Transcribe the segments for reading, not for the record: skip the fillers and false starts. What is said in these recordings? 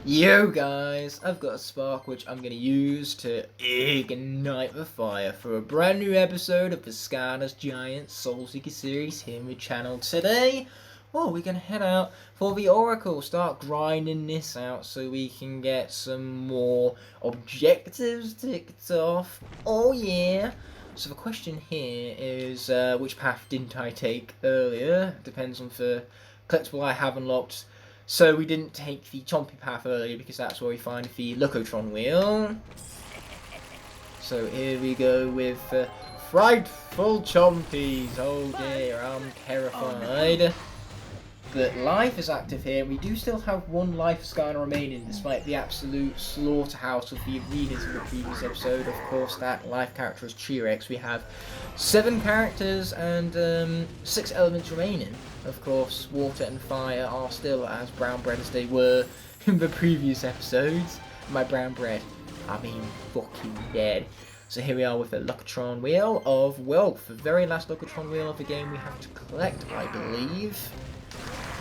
Yo guys, I've got a spark which I'm going to use to ignite the fire for a brand new episode of the Skylanders Giants Soul Seekers series here on the channel. Today, well, we're going to head out for the Oracle, start grinding this out so we can get some more objectives ticked off. Oh yeah! So the question here is, which path didn't I take earlier? Depends on the collectible I have unlocked. So we didn't take the Chompy path earlier because that's where we find the Locotron wheel. So here we go with frightful Chompies. Oh dear, I'm terrified. But life is active here. We do still have one life scan remaining despite the absolute slaughterhouse of the arenas in the previous episode. Of course, that life character is T-Rex. We have 7 characters and 6 elements remaining. Of course, water and fire are still as brown bread as they were in the previous episodes. My brown bread, I mean fucking dead. So here we are with the Locotron wheel of wealth. The very last Locotron wheel of the game we have to collect, I believe.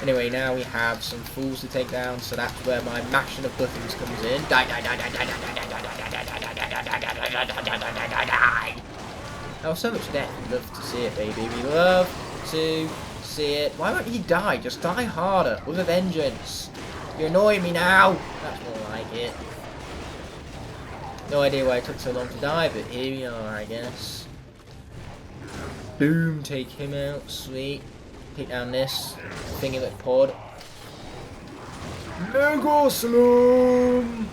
Anyway, now we have some fools to take down, so that's where my mashing of buttons comes in. Die, die, die, die, die, die, die, die, die. Oh, so much death. We love to see it, baby. We love to see it. Why won't you die? Just die harder with a vengeance. You're annoying me now. That's more like it. No idea why it took so long to die, but here we are, I guess. Boom, take him out. Sweet. Take down this thingy like pod. Mega Saloon!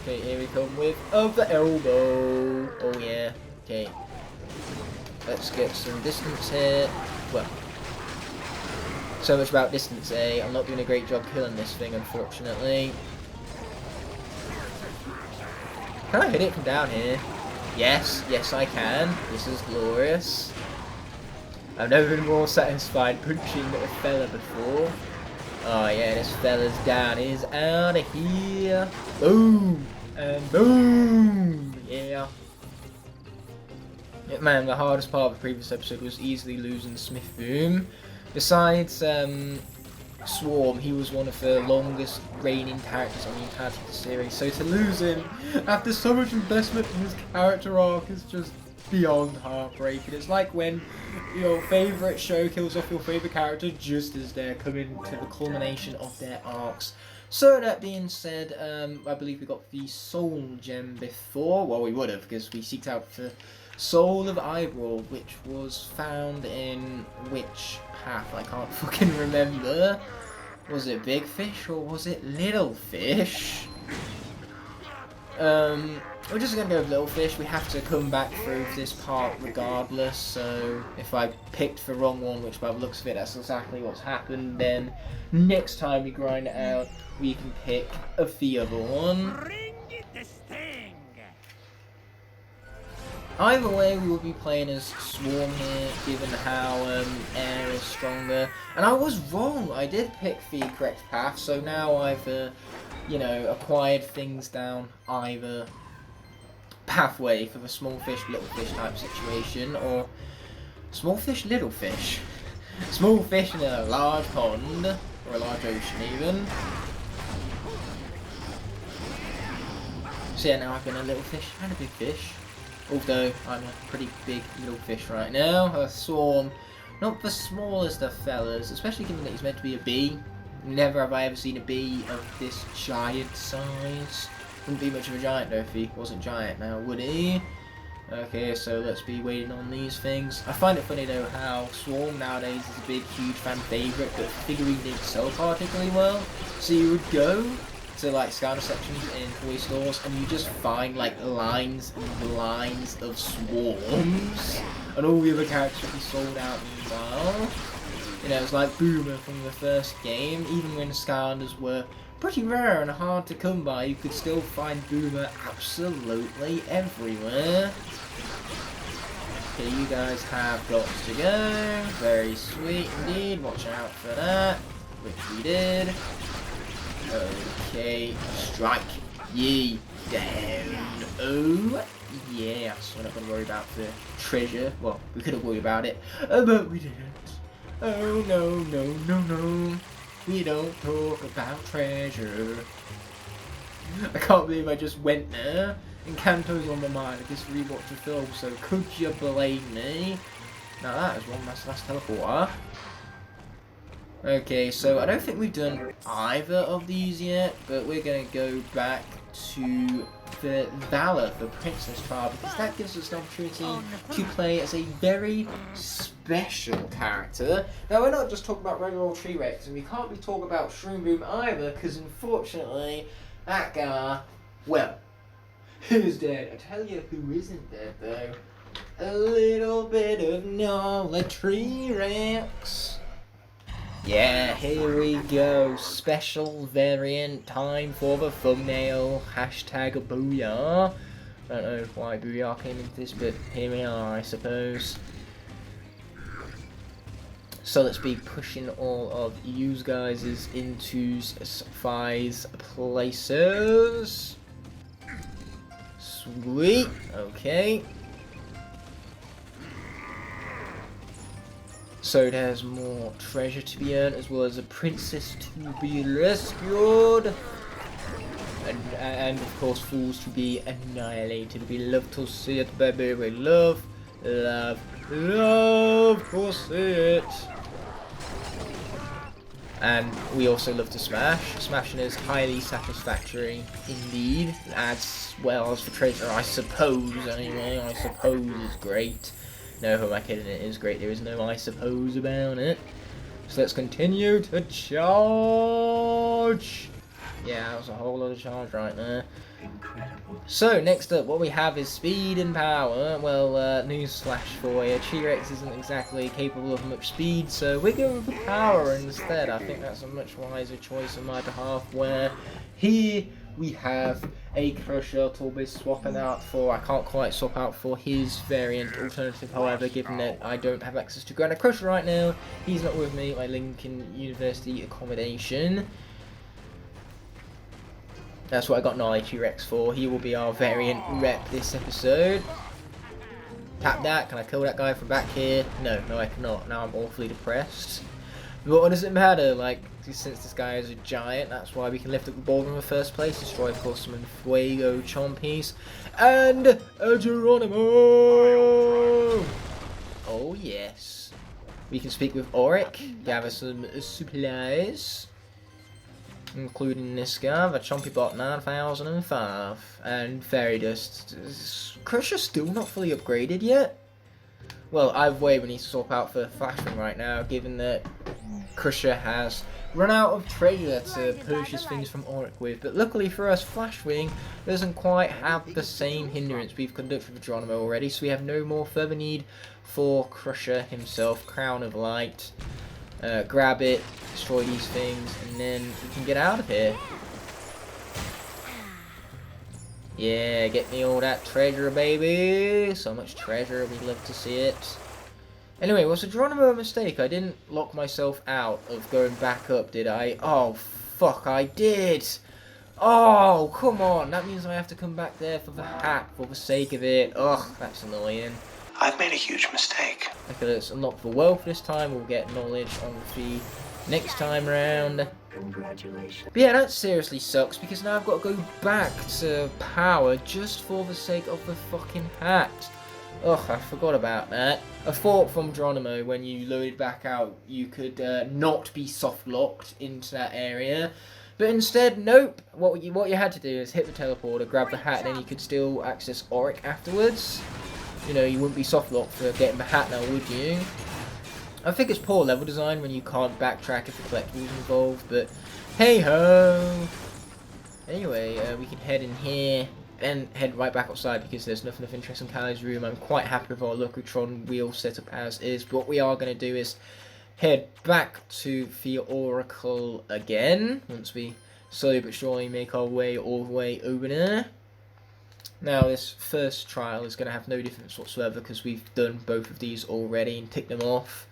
Okay, here we come with the elbow. Oh yeah. Okay. Let's get some distance here. Well, so much about distance, eh? I'm not doing a great job killing this thing, unfortunately. Can I hit it from down here? Yes, yes I can. This is glorious. I've never been more satisfied punching a fella before. Oh yeah, this fella's down. He's out of here. Boom! And boom! Yeah. Yeah, man, the hardest part of the previous episode was easily losing Smith Boom. Besides Swarm, he was one of the longest reigning characters on the entirety of the series. So to lose him after so much investment in his character arc is just beyond heartbreaking. It's like when your favourite show kills off your favourite character just as they're coming to the culmination of their arcs. So that being said, I believe we got the Soul Gem before. Well, we would have, because we seeked out the Soul of Eyebrow, which was found in which path? I can't fucking remember. Was it Big Fish or was it Little Fish? We're just going to go with Little Fish. We have to come back through this part regardless, so if I picked the wrong one, which by the looks of it, that's exactly what's happened, then next time we grind it out, we can pick the other one. Either way, we will be playing as Swarm here, given how Air is stronger. And I was wrong, I did pick the correct path, so now I've you know, acquired things down either pathway for the small fish, little fish type situation, or small fish, little fish. Small fish in a large pond, or a large ocean even. So yeah, now I've been a little fish and a big fish. Although I'm a pretty big little fish right now. A Swarm, not the smallest of fellas, especially given that he's meant to be a bee. Never have I ever seen a bee of this giant size. Wouldn't be much of a giant though if he wasn't giant now, would he? Okay, so let's be waiting on these things. I find it funny though how Swarm nowadays is a big, huge fan favourite, but figurine didn't sell particularly well. So you would go to like Skylander sections in toy stores and you just find like lines and lines of Swarms, and all the other characters would be sold out meanwhile. You know, it's like Boomer from the first game. Even when Skylanders were pretty rare and hard to come by, you could still find Boomer absolutely everywhere. Okay, you guys have got to go. Very sweet indeed. Watch out for that. Which we did. Okay, strike ye down. Oh, yes. We're not going to worry about the treasure. Well, we could have worried about it, but we didn't. Oh, no, no, no, no. We don't talk about treasure. I can't believe I just went there. Encanto's on my mind. I just rewatched the film, so could you blame me? Now that is one last teleporter. Okay, so I don't think we've done either of these yet, but we're going to go back to the Valor, the Princess Trial, because that gives us an opportunity to play as a very special character. Now, we're not just talking about regular old T-Rex, and we can't be talking about Shroom Boom either, because unfortunately, that guy, well, who's dead? I tell you who isn't dead, though. A little bit of knowledge, T-Rex. Yeah, here we go. Special variant time for the thumbnail. Hashtag booyah. I don't know why booyah came into this, but here we are, I suppose. So let's be pushing all of you guys into Fi's places. Sweet. Okay. So there's more treasure to be earned, as well as a princess to be rescued. And of course, fools to be annihilated. We love to see it, baby. We love to see it. And we also love to smash. Smashing is highly satisfactory indeed. As well as for treasure, I suppose, anyway. I suppose it's great. No, who am I kidding? It is great. There is no I suppose about it. So let's continue to charge. Yeah, that was a whole lot of charge right there. So next up, what we have is speed and power. Well, newsflash for you. T-Rex isn't exactly capable of much speed, so we're going for power instead. I think that's a much wiser choice on my behalf. Where here we have a Crusher to be swapping out for. I can't quite swap out for his variant alternative, however, given that I don't have access to Granite Crusher right now. He's not with me at my Lincoln University accommodation. That's what I got Gnarly T-Rex for. He will be our variant rep this episode. Tap that. Can I kill that guy from back here? No, I cannot. Now I'm awfully depressed. But what does it matter? Like, since this guy is a giant, that's why we can lift up the ball in the first place. Destroy, of course, some Fuego Chompies. And a Geronimo! Oh, yes. We can speak with Auric, gather some supplies, including this guy, the Chompy Bot 9005, and Fairy Dust. Is Crusher still not fully upgraded yet? Well, either way, we need to swap out for Flashwing right now, given that Crusher has run out of treasure to purchase things from Auric with. But luckily for us, Flashwing doesn't quite have the same hindrance we've conducted with Geronimo already, so we have no more further need for Crusher himself. Crown of Light. Grab it, destroy these things, and then we can get out of here. Yeah, get me all that treasure, baby. So much treasure, we'd love to see it. Anyway, was the Geronimo a mistake? I didn't lock myself out of going back up, did I? Oh, fuck, I did. Oh, come on. That means I have to come back there for the hat, for the sake of it. Ugh, that's annoying. I've made a huge mistake. Okay, let's unlock the wealth this time. We'll get knowledge on the fee next time round. Congratulations. But yeah, that seriously sucks, because now I've got to go back to power just for the sake of the fucking hat. Ugh, I forgot about that. I thought from Geronimo, when you loaded back out, you could not be soft locked into that area. But instead, nope. What you had to do is hit the teleporter, grab the hat, and then you could still access Auric afterwards. You know, you wouldn't be soft locked for getting the hat now, would you? I think it's poor level design when you can't backtrack if the collectibles involved, but hey ho! Anyway, we can head in here and head right back outside because there's nothing of interest in Kylie's room. I'm quite happy with our Locutron wheel setup as is, but what we are going to do is head back to the Oracle again, once we slowly but surely make our way all the way over there. Now, this first trial is going to have no difference whatsoever because we've done both of these already and ticked them off.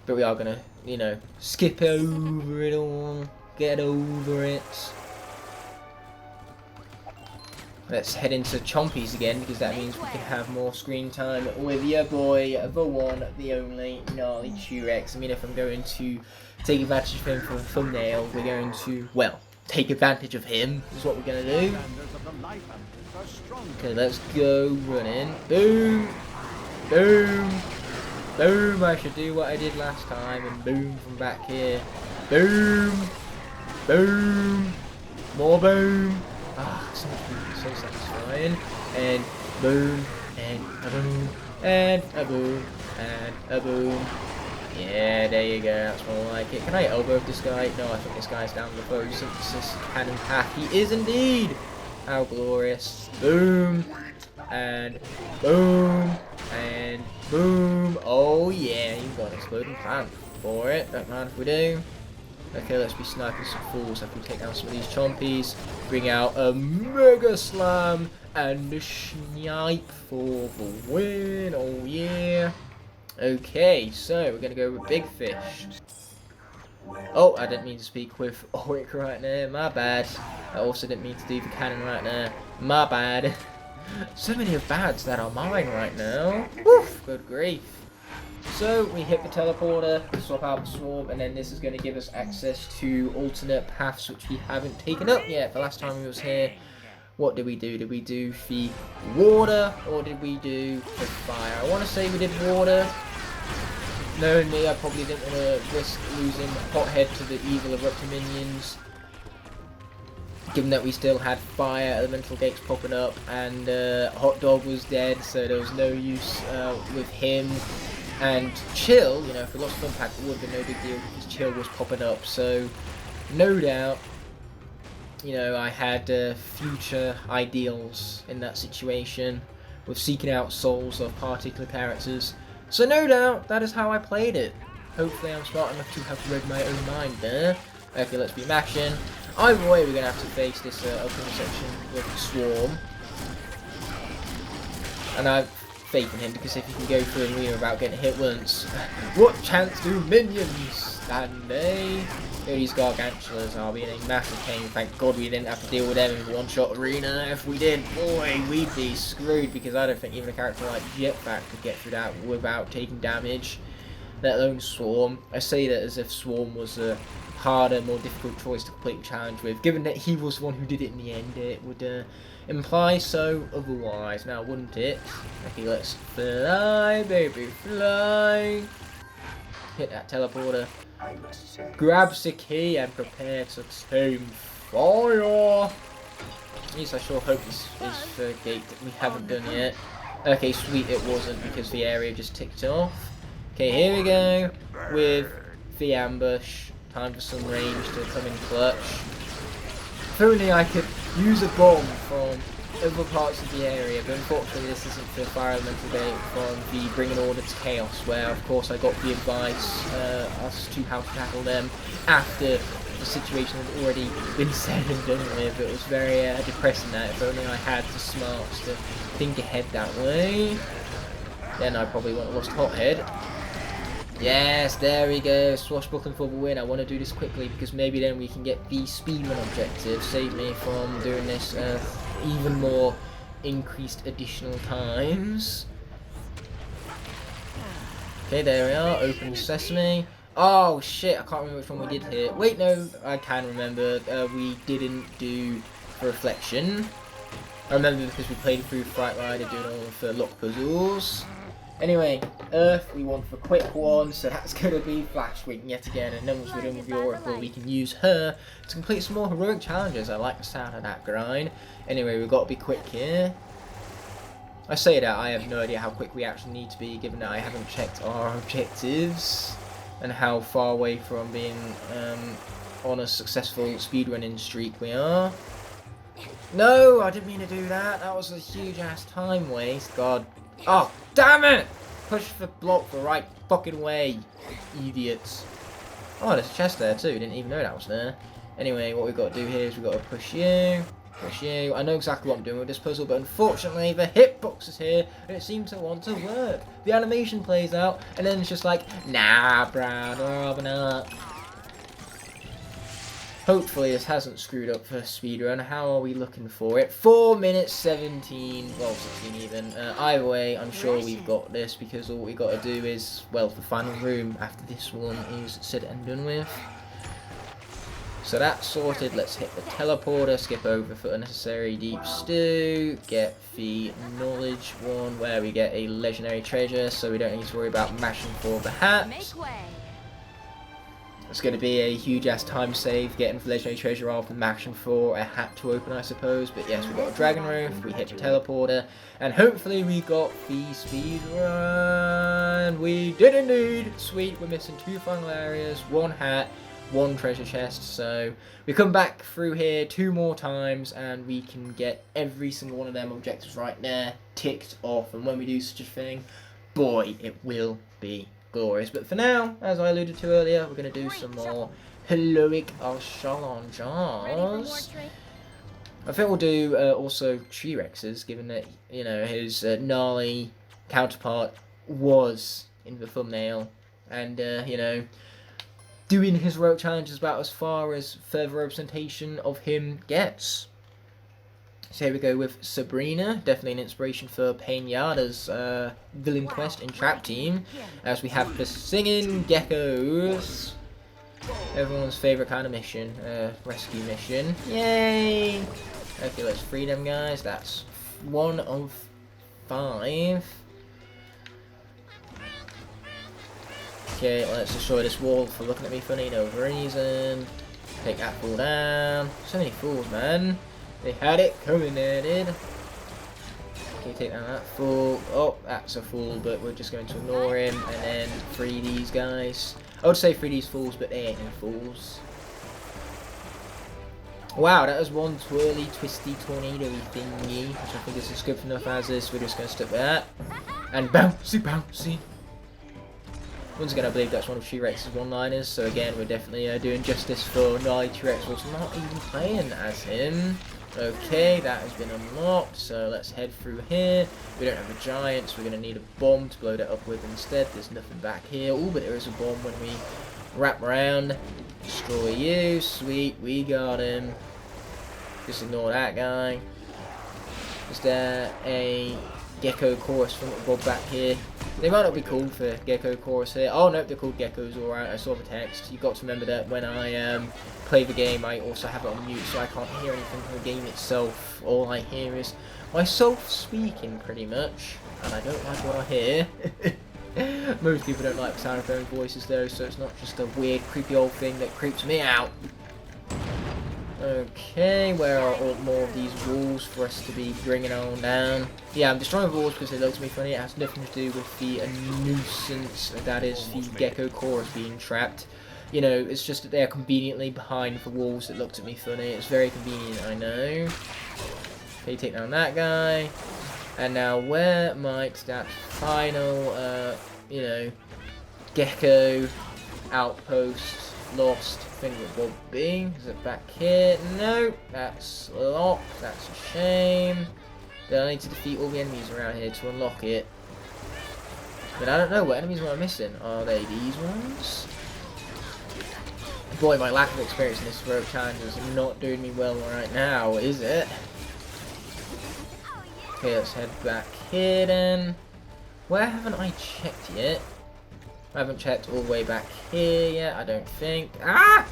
But we are going to, you know, skip over it all, get over it. Let's head into Chompies again, because that means we can have more screen time with your boy, the one, the only, Gnarly T-Rex. I mean, if I'm going to take advantage of him for a thumbnail, we're going to, well, take advantage of him, is what we're going to do. Okay, let's go running. Boom! Boom! Boom! I should do what I did last time, and boom from back here. Boom! Boom! More boom! Ah, so satisfying. And boom, and a boom, and a boom, and a boom. Yeah, there you go, that's more like it. Can I elbow this guy? No, I think this guy's down the photosynthesis cannon path. He is indeed! How glorious. Boom, and boom, and boom. Oh yeah, you've got an exploding plant for it. Don't mind if we do. Okay, let's be sniping some fools after we take down some of these chompies. Bring out a Mega Slam and a Snipe for the win. Oh yeah. Okay, so we're going to go with Big Fish. Oh, I didn't mean to speak with Auric right there. My bad. I also didn't mean to do the cannon right there. My bad. So many of bads that are mine right now. Woof, good grief. So we hit the teleporter, swap out the swarm, and then this is going to give us access to alternate paths which we haven't taken up yet. The last time we was here, what did we do? Did we do the water, or did we do the fire? I want to say we did water. Knowing me, I probably didn't want to risk losing Hothead to the evil eruptor minions, given that we still had fire elemental gates popping up, and Hot Dog was dead, so there was no use with him. And Chill, you know, if we lost Fun Pack, it would have been no big deal because Chill was popping up. So, no doubt, you know, I had future ideals in that situation with seeking out souls of particular characters. So, no doubt, that is how I played it. Hopefully, I'm smart enough to have read my own mind there. Okay, let's be mashing. Either way, we're going to have to face this opening section with Swarm. And I've faith in him, because if he can go through an arena without getting hit once, what chance do minions stand, eh? These gargantulas are being a massive pain. Thank God we didn't have to deal with them in the one-shot arena. If we did, boy, we'd be screwed, because I don't think even a character like Jetpack could get through that without taking damage, let alone Swarm. I say that as if Swarm was a harder, more difficult choice to complete the challenge with, given that he was the one who did it in the end. It would imply so otherwise, now wouldn't it? Okay, let's fly, baby, fly. Hit that teleporter. Grabs the key and prepare to tame fire. At least I sure hope this is the gate that we haven't done yet. Okay, sweet, it wasn't, because the area just ticked off. Okay, here we go with the ambush. Time for some range to come in clutch. If only I could use a bomb from other parts of the area, but unfortunately this isn't the fire elemental gate from the Bringing Order to Chaos, where of course I got the advice as to how to tackle them after the situation had already been said and done with. It was very depressing that. If only I had the smarts to think ahead that way, then I probably wouldn't have lost Hothead. Yes, there we go, swashbuckling for the win. I want to do this quickly because maybe then we can get the speedrun objective, save me from doing this even more increased additional times. Okay, there we are, open sesame. Oh shit, I can't remember which one we did here. Wait, no, I can remember. We didn't do the reflection. I remember because we played through Fright Rider doing all of the Locke puzzles. Anyway, Earth, we want the quick one, so that's going to be Flashwing yet again, and then once we're done with the Oracle, we can use her to complete some more heroic challenges. I like the sound of that grind. Anyway, we've got to be quick here. I say that, I have no idea how quick we actually need to be, given that I haven't checked our objectives, and how far away from being on a successful speedrunning streak we are. No, I didn't mean to do that. That was a huge ass time waste. God. Oh, damn it! Push the block the right fucking way, idiots. Oh, there's a chest there too. Didn't even know that was there. Anyway, what we've got to do here is we've got to push you. Push you. I know exactly what I'm doing with this puzzle, but unfortunately the hitbox is here and it seems to want to work. The animation plays out and then it's just like, nah, bruh, rather not. Hopefully this hasn't screwed up for speedrun. How are we looking for it? 4 minutes 17, well 16 even. Either way, I'm sure we've got this because all we got to do is, well, the final room after this one is said and done with. So that's sorted. Let's hit the teleporter, skip over for unnecessary deep stew, get the knowledge one where we get a legendary treasure so we don't need to worry about mashing for the hat. It's going to be a huge ass time save getting the legendary treasure rather than mashing for a hat to open, I suppose. But yes, we've got a dragon roof, we hit the teleporter, and hopefully we got the speed run. We did indeed. Sweet, we're missing 2 final areas, 1 hat, 1 treasure chest, so we come back through here 2 more times and we can get every single one of them objectives right there ticked off, and when we do such a thing, boy, it will be glorious. But for now, as I alluded to earlier, we're going to do some more heroic challenges. I think we'll do also T-Rexes, given that, you know, his gnarly counterpart was in the thumbnail, and you know, doing his heroic challenge is about as far as further representation of him gets. So here we go with S.A.B.R.I.N.A, definitely an inspiration for Pinata's villain quest in Trap Team, as we have the singing geckos. Everyone's favourite kind of mission, rescue mission. Yay! Okay, let's free them guys. That's 1 of 5. Okay, let's destroy this wall for looking at me funny, no reason. Take that fool down. So many fools, man. They had it coming, they did. Okay, take down that fool. Oh, that's a fool, but we're just going to ignore him and then free these guys. I would say free these fools, but they ain't no fools. Wow, that was one twirly, twisty, tornado-y thingy, which I think is as good enough as this. We're just going to stick with that. And bouncy, bouncy. Once again, I believe that's one of T-Rex's one-liners, so again, we're definitely doing justice for gnarly T-Rex, who's not even playing as him. Okay, that has been unlocked, so let's head through here. We don't have a giant, so we're going to need a bomb to blow that up with instead. There's nothing back here. Oh, but there is a bomb when we wrap around. Destroy you. Sweet, we got him. Just ignore that guy. Is there a gecko chorus from Bob back here? They might not be called for gecko chorus here. Oh, no, they're called geckos, alright. I saw the text. You've got to remember that when I play the game, I also have it on mute, so I can't hear anything from the game itself. All I hear is myself speaking, pretty much. And I don't like what I hear. Most people don't like the sound of their own voices, though, so it's not just a weird, creepy old thing that creeps me out. Okay, where are all more of these walls for us to be bringing on down? Yeah, I'm destroying walls because they look to me funny. It has nothing to do with the nuisance that is the gecko chorus being trapped. You know, it's just that they are conveniently behind the walls that looked at me funny. It's very convenient, I know. Okay, take down that guy. And now where might that final, you know, gecko outpost lost thing will be? Is it back here? No, that's locked. That's a shame. Then I need to defeat all the enemies around here to unlock it. But I don't know, what enemies am I missing? Are they these ones? Boy, my lack of experience in this rope challenge is not doing me well right now, is it? Okay, let's head back here then. Where haven't I checked yet? I haven't checked all the way back here yet, I don't think. Ah!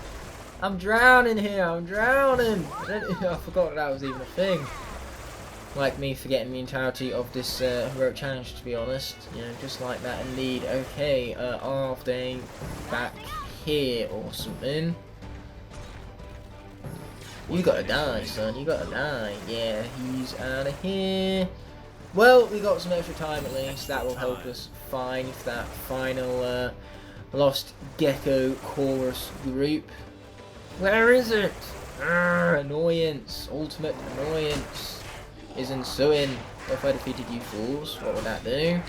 I'm drowning here, I'm drowning! I forgot that was even a thing. Like me forgetting the entirety of this heroic challenge, to be honest. You know, just like that indeed. Okay, are they back here or something? You gotta die, son, you gotta die. Yeah, he's out of here. Well, we got some extra time at least. That will help us find that final lost gecko chorus group. Where is it? Urgh, annoyance. Ultimate annoyance is ensuing. If I defeated you fools, what would that do?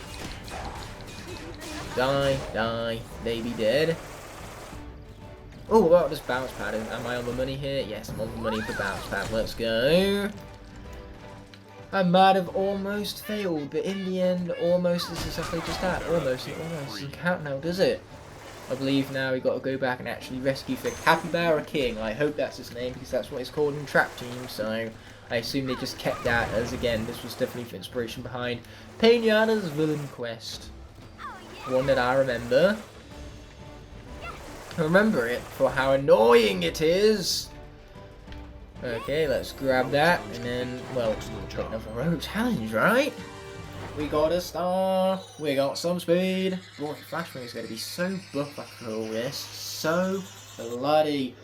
Die, die, they be dead. Oh, what about this bounce pad? Am I on the money here? Yes, I'm on the money for bounce pad. Let's go. I might have almost failed, but in the end, almost is exactly just that. Almost, it almost doesn't count now, does it? I believe now we got to go back and actually rescue the Capybara King. I hope that's his name because that's what it's called in Trap Team. So I assume they just kept that as, again, this was definitely the inspiration behind Pinata's villain quest. One that I remember. I remember it for how annoying it is. Okay, let's grab that and then, well, got another road challenge, right? We got a star, we got some speed. Boy, Flashbang is going to be so buff after all this. So bloody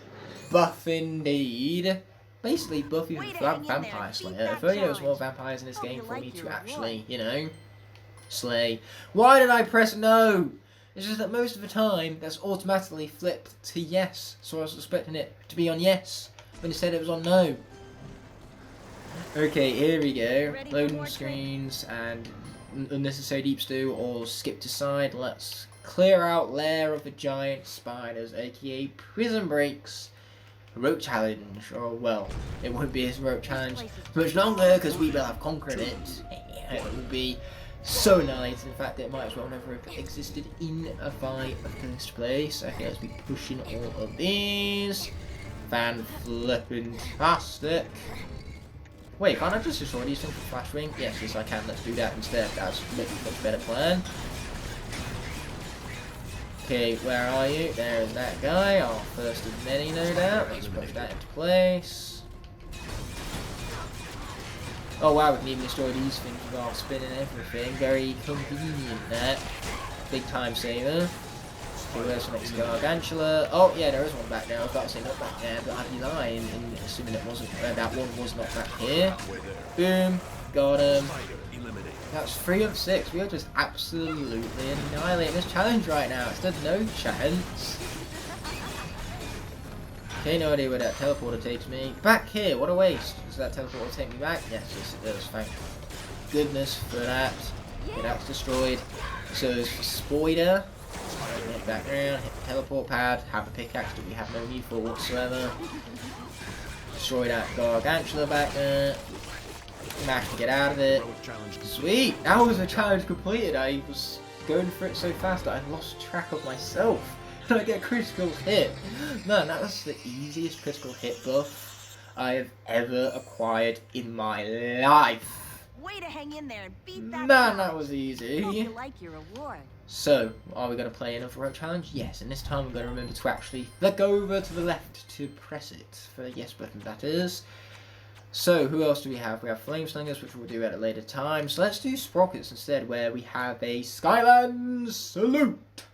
buff indeed. Basically buff even Vampire Slayer. If only there was more vampires in this game for me to actually, you know, slay. Why did I press no? It's just that most of the time that's automatically flipped to yes. So I was expecting it to be on yes, but instead it was on no. Okay, here we go. Loading screens and unnecessary deep stew all skipped aside. Let's clear out Lair of the giant spiders, aka prison breaks. Rope challenge, or well, it won't be a rope challenge for much longer because we will have conquered it. It will be so nice. In fact, it might as well never have existed in the first place. Okay, let's be pushing all of these. Fan-flippin-tastic. Wait, can't I just destroy these things with Flash Ring? Yes, I can. Let's do that instead. That's a much better plan. Okay, where are you? There's that guy. Our first of many, no doubt. Let's push that into place. Oh wow, we can even destroy these things without spinning everything. Very convenient, that. Big time saver. Okay, where's the next Gargantula? Oh yeah, there is one back there. I was about to say not back there, but I'd be lying in assuming it wasn't. That one was not back here. Boom, got him. That's 3 of 6. We are just absolutely annihilating this challenge right now. It's no chance. Okay, no idea where that teleporter takes me. Back here, what a waste. Does that teleporter take me back? Yes, it does. Thank goodness for that. Okay, that's destroyed. So is Spider. Hit back around, hit the teleport pad, have a pickaxe that we have no need for whatsoever. Destroy that Gargantula back there. Managed to get out of it. Sweet! That was a challenge completed. I was going for it so fast that I lost track of myself. And I get a critical hit. Man, that was the easiest critical hit buff I have ever acquired in my life. Way to hang in there and beat that. Man, that was easy. Hope you like your reward. So, are we going to play another rope challenge? Yes, and this time we're going to remember to actually go over to the left to press it. For the yes button, that is. So, who else do we have? We have Flame Slingers, which we'll do at a later time. So let's do Sprockets instead, where we have a Skylands Salute.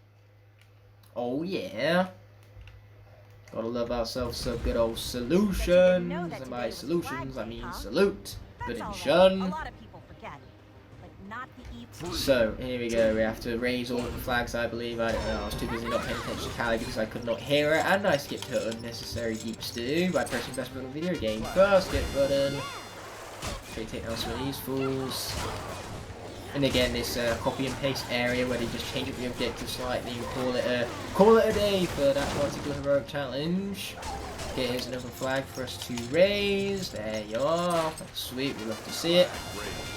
Oh yeah. Gotta love ourselves some good old solutions. And by solutions, I mean salute. Good and shun. So, here we go. We have to raise all the flags, I believe. I don't know. I was too busy not paying attention to Callie because I could not hear it. And I skipped her unnecessary deep stew by pressing best button on the video game. First skip button. Okay, take down some of these fools. And again, this copy and paste area where they just change up the objective slightly and call it a day for that particular heroic challenge. Okay, here's another flag for us to raise. There you are. That's sweet. We love to see it.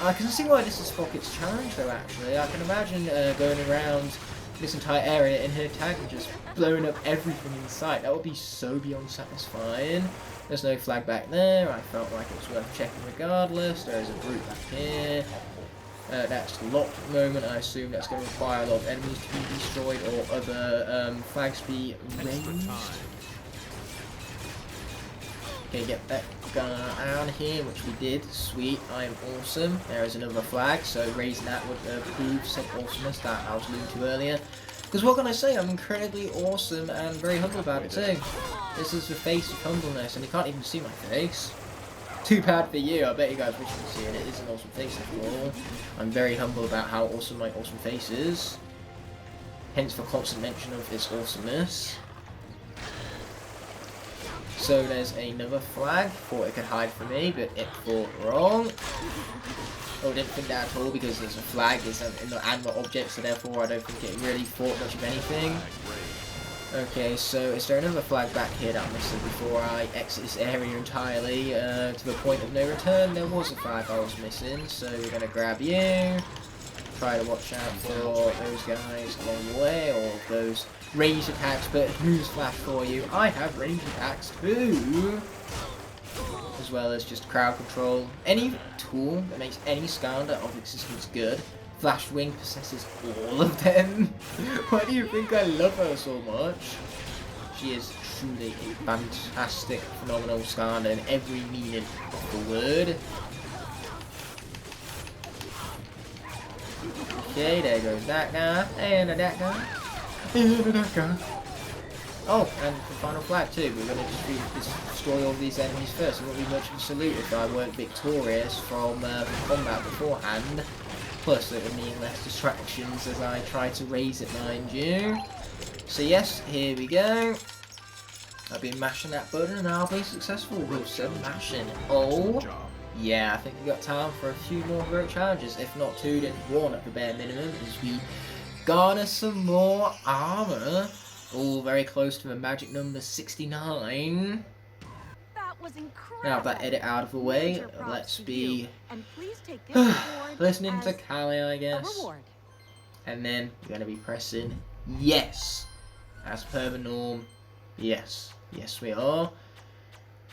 I can see why this is Sprocket's challenge, though, actually. I can imagine going around this entire area in her tag and just blowing up everything in sight. That would be so beyond satisfying. There's no flag back there. I felt like it was worth checking regardless. There is a group back here. That's the Locke at the moment. I assume that's going to require a lot of enemies to be destroyed or other flags to be raised. Okay, get that guy out of here, which we did. Sweet, I am awesome. There is another flag, so raising that would prove some awesomeness that I was alluding to earlier. Because what can I say, I'm incredibly awesome and very humble about it too. This is the face of humbleness, and you can't even see my face. Too bad for you, I bet you guys wish you could see it. It is an awesome face after all. I'm very humble about how awesome my awesome face is. Hence the constant mention of its awesomeness. So there's another flag. Thought it could hide from me, but it thought wrong. Oh, didn't think that at all because there's a flag, it's an inanimate object, so therefore I don't think it really thought much of anything. Okay, so is there another flag back here that I'm missing before I exit this area entirely to the point of no return? There was a flag I was missing, so we're going to grab you. Try to watch out for those guys along the way, or those ranged attacks, but newsflash for you, I have ranged attacks too! As well as just crowd control. Any tool that makes any Skylander of existence good, Flash Wing possesses all of them. Why do you think I love her so much? She is truly a fantastic, phenomenal Skylander in every meaning of the word. Okay, there goes that guy, and that guy, and that guy. Oh, and the final flag too. We're going to just destroy all these enemies first. It wouldn't be much of a salute if I weren't victorious from combat beforehand. Plus, it would mean less distractions as I try to raise it, mind you. So yes, here we go. I've been mashing that button and I'll be successful with some mashing. Oh, yeah, I think we've got time for a few more heroic challenges. If not 2, then 1 at the bare minimum, as we garner some more armor. All very close to the magic number 69. That was incredible. Now that edit out of the way, let's be and please take this reward listening to as Callie, I a guess. reward. And then we're going to be pressing yes. As per the norm, yes. Yes, we are.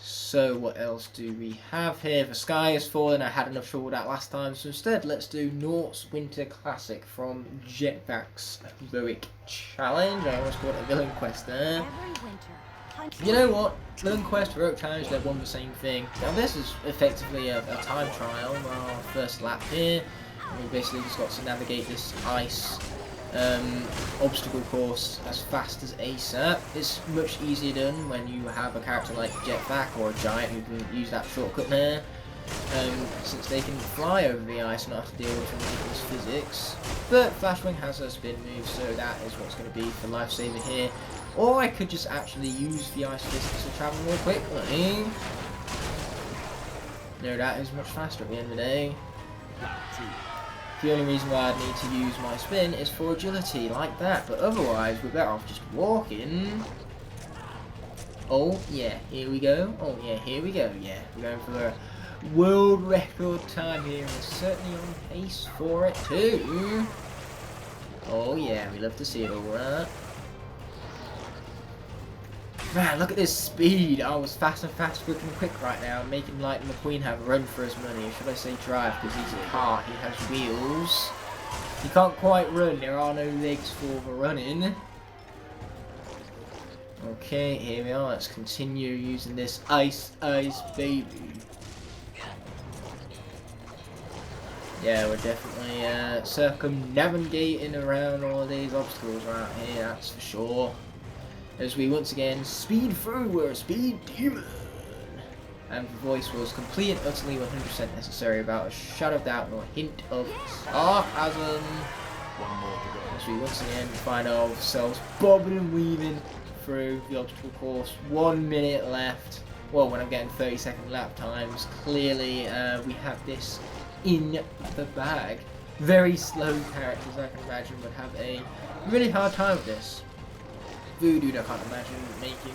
So what else do we have here? The sky is falling. I had enough trouble with that last time, so instead let's do Nort's Winter Classic from Jetpack's Heroic Challenge. I almost called it a villain quest there. Every winter, You know what? Villain quest, Heroic Challenge, they're one and the same thing. Now this is effectively a time trial, our first lap here. We basically just got to navigate this ice obstacle course as fast as ASAP. It's much easier done when you have a character like Jetpack or a Giant who can use that shortcut there, since they can fly over the ice and not have to deal with ridiculous physics. But Flashwing has a spin move, so that is what's going to be the lifesaver here. Or I could just actually use the ice physics to travel more quickly. No, that is much faster at the end of the day. The only reason why I'd need to use my spin is for agility, like that, but otherwise we're better off just walking. Oh yeah, here we go. Oh yeah, here we go. Yeah, we're going for a world record time here, and we're certainly on pace for it too. Oh yeah, we love to see it all, right? Man, look at this speed. I was fast and quick and quick right now, making Lightning McQueen have a run for his money. Or should I say drive, because he's a car, he has wheels. He can't quite run, there are no legs for the running. Okay, here we are, let's continue using this ice baby. Yeah, we're definitely circumnavigating around all these obstacles right here, that's for sure. As we once again speed through, we're a speed demon. And the voice was complete and utterly 100% necessary, without a shadow of doubt nor hint of sarcasm. As we once again find ourselves bobbing and weaving through the obstacle course. 1 minute left. Well, when I'm getting 30-second lap times, clearly we have this in the bag. Very slow characters, I can imagine, would have a really hard time with this. Voodoo, I can't imagine making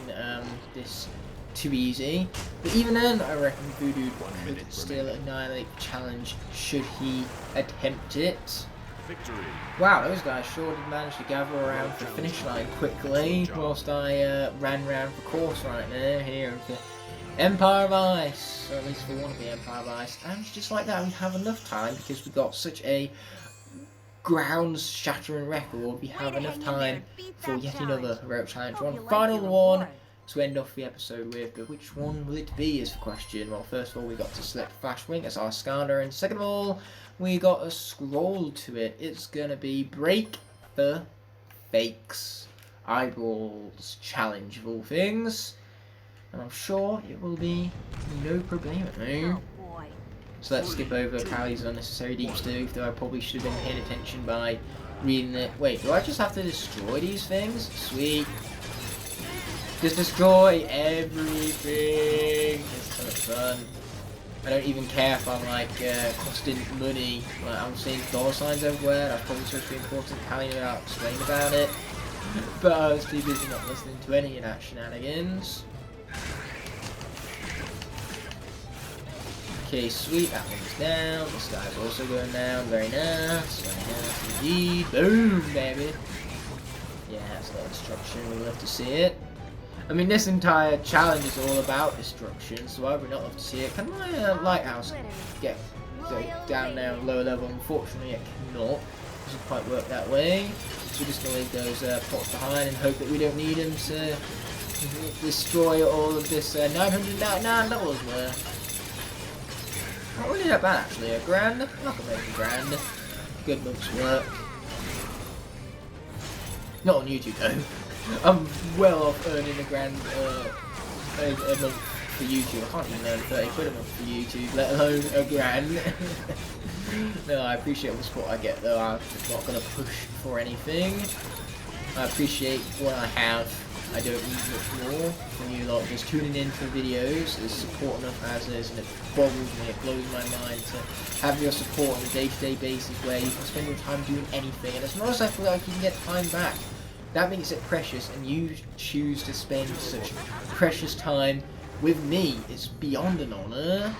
this too easy. But even then, I reckon Voodoo could still annihilate the challenge should he attempt it. Victory. Wow, those guys sure did manage to gather around the finish line quickly, whilst I ran around the course right there, here of the Empire of Ice, or at least we want to be Empire of Ice. And just like that, we have enough time because we got such a ground-shattering record. We have enough time for yet another heroic challenge. One final one to end off the episode with, but which one will it be is the question. Well, first of all, we got to select Flashwing as our Skylander, and second of all, we got a scroll to it. It's gonna be Break the Fakes Eyeballs Challenge of all things, and I'm sure it will be no problemo. So let's skip over Callie's unnecessary deep stove, though I probably should have been paying attention by reading it. Wait, do I just have to destroy these things? Sweet. Just destroy everything. It's so much fun. I don't even care if I'm like costing money. Like, I'm seeing dollar signs everywhere. That's probably supposed to be important. Callie knew how to explain about it. But I was too busy not listening to any of that shenanigans. Okay, sweet, that one's down. This guy's also going down. Very nice indeed. Boom, baby. Yeah, That's not destruction, we love to see it. I mean, this entire challenge is all about destruction, so I would not love to see it. Can my lighthouse get down there on lower level? Unfortunately, it cannot. It doesn't quite work that way. So we're just going to leave those pots behind and hope that we don't need them to destroy all of this 999 dollars worth. Not really that bad actually, a grand? Not gonna make a grand. Good month's work. Not on YouTube though. I'm well off earning a grand a month for YouTube. I can't even earn 30 quid a month for YouTube, let alone a grand. No, I appreciate all the support I get though. I'm not gonna push for anything. I appreciate what I have. I don't need much more from you lot just tuning in for videos, as support enough as is, and it boggles me, it blows my mind to have your support on a day-to-day basis where you can spend your time doing anything, and as long as I feel like you can get time back, that makes it precious, and you choose to spend such precious time with me. It's beyond an honour.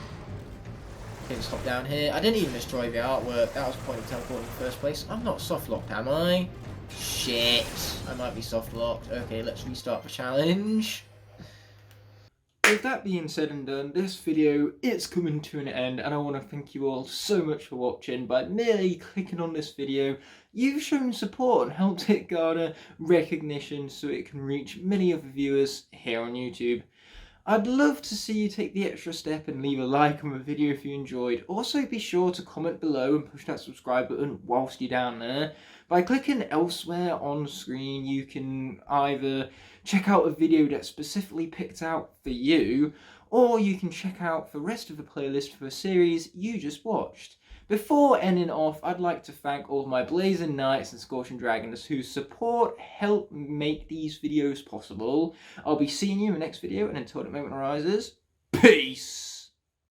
Okay, let's hop down here. I didn't even destroy the artwork, that was the point of teleporting in the first place. I'm not soft locked, am I? Shit, I might be soft locked. Okay, let's restart the challenge. With that being said and done, this video is coming to an end, and I want to thank you all so much for watching. By merely clicking on this video, you've shown support and helped it garner recognition so it can reach many other viewers here on YouTube. I'd love to see you take the extra step and leave a like on the video if you enjoyed. Also be sure to comment below and push that subscribe button whilst you're down there. By clicking elsewhere on screen, you can either check out a video that's specifically picked out for you, or you can check out the rest of the playlist for a series you just watched. Before ending off, I'd like to thank all of my Blazing Knights and Scorching Dragons whose support help make these videos possible. I'll be seeing you in the next video, and until that moment arises, peace!